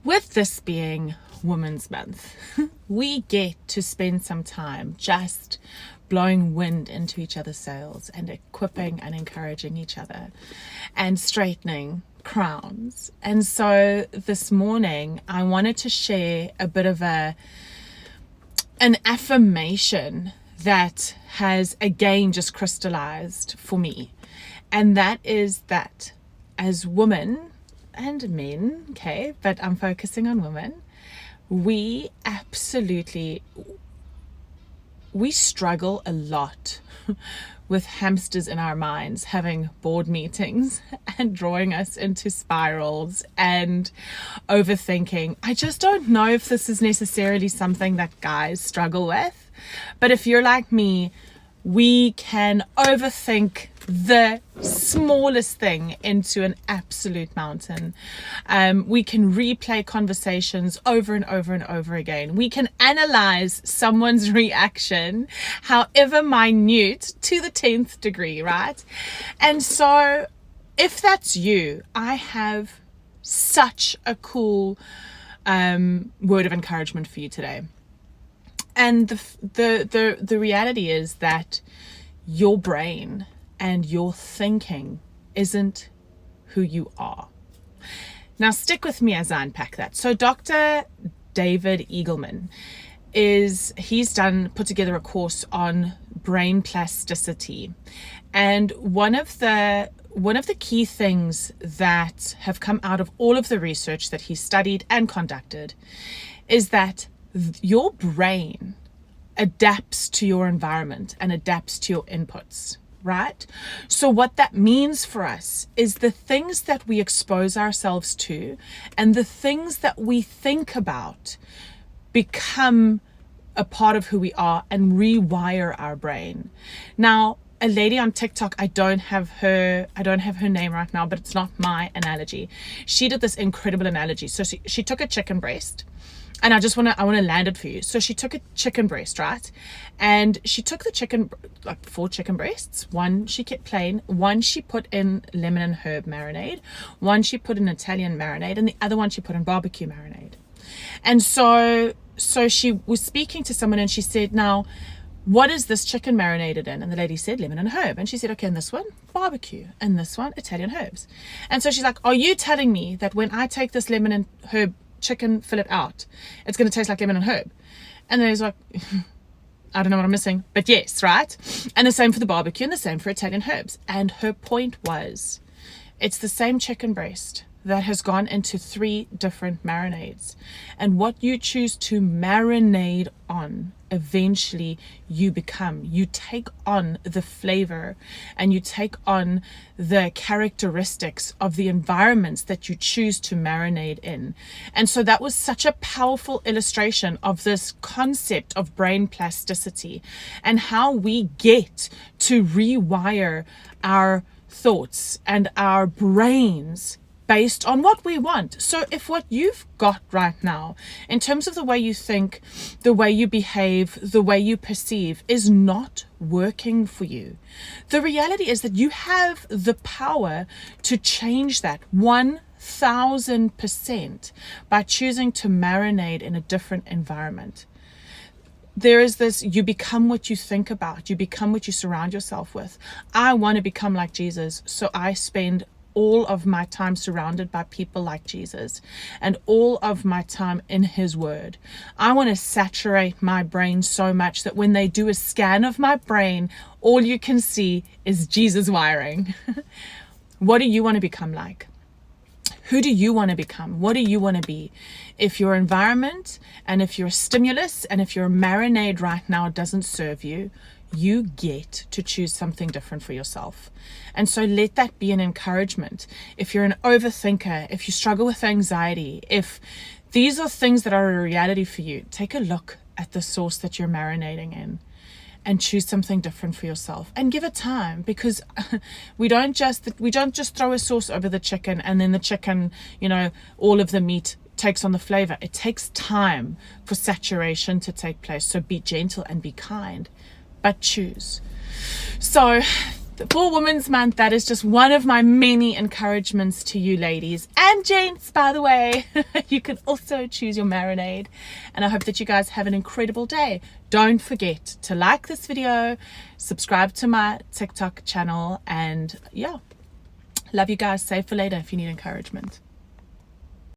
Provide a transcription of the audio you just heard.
With this being Women's Month, we get to spend some time just blowing wind into each other's sails and equipping and encouraging each other and straightening crowns. And so this morning I wanted to share a bit of an affirmation that has again just crystallized for me, and that is that as women and men, okay, but I'm focusing on women, we struggle a lot with hamsters in our minds having board meetings and drawing us into spirals and overthinking. I just don't know if this is necessarily something that guys struggle with, but if you're like me, we can overthink the smallest thing into an absolute mountain. We can replay conversations over and over and over again. We can analyze someone's reaction, however minute, to the 10th degree, right? And so if that's you, I have such a cool word of encouragement for you today. And the reality is that your brain and your thinking isn't who you are. Now stick with me as I unpack that. So Dr. David Eagleman put together a course on brain plasticity. And one of the key things that have come out of all of the research that he studied and conducted is that your brain adapts to your environment and adapts to your inputs, right? So what that means for us is the things that we expose ourselves to and the things that we think about become a part of who we are and rewire our brain. Now, a lady on TikTok, I don't have her name right now, but it's not my analogy. She did this incredible analogy. So she took a chicken breast. And I want to land it for you. So she took a chicken breast, right? And she took the chicken, like 4 chicken breasts. One she kept plain. One she put in lemon and herb marinade. One she put in Italian marinade. And the other one she put in barbecue marinade. And so she was speaking to someone and she said, now, what is this chicken marinated in? And the lady said lemon and herb. And she said, okay, and this one, barbecue. And this one, Italian herbs. And so she's like, are you telling me that when I take this lemon and herb chicken, fill it out, it's going to taste like lemon and herb? And then he's like, I don't know what I'm missing, but yes, right? And the same for the barbecue and the same for Italian herbs. And her point was, it's the same chicken breast that has gone into 3 different marinades, and what you choose to marinate on, eventually you take on the flavor and you take on the characteristics of the environments that you choose to marinate in. And so that was such a powerful illustration of this concept of brain plasticity and how we get to rewire our thoughts and our brains based on what we want. So if what you've got right now, in terms of the way you think, the way you behave, the way you perceive, is not working for you, the reality is that you have the power to change that 1000% by choosing to marinate in a different environment. There is this, you become what you think about, you become what you surround yourself with. I want to become like Jesus, so I spend all of my time surrounded by people like Jesus and all of my time in his word. I want to saturate my brain so much that when they do a scan of my brain, all you can see is Jesus wiring. What do you want to become like? Who do you want to become? What do you want to be? If your environment and if your stimulus and if your marinade right now doesn't serve you, you get to choose something different for yourself. And so let that be an encouragement. If you're an overthinker, if you struggle with anxiety, if these are things that are a reality for you, take a look at the sauce that you're marinating in and choose something different for yourself and give it time, because we don't just throw a sauce over the chicken and then the chicken, all of the meat takes on the flavor. It takes time for saturation to take place. So be gentle and be kind, but choose. So For Women's Month, that is just one of my many encouragements to you ladies and gents, by the way. You can also choose your marinade, and I hope that you guys have an incredible day. Don't forget to like this video, subscribe to my TikTok channel, and yeah, love you guys. Save for later if you need encouragement.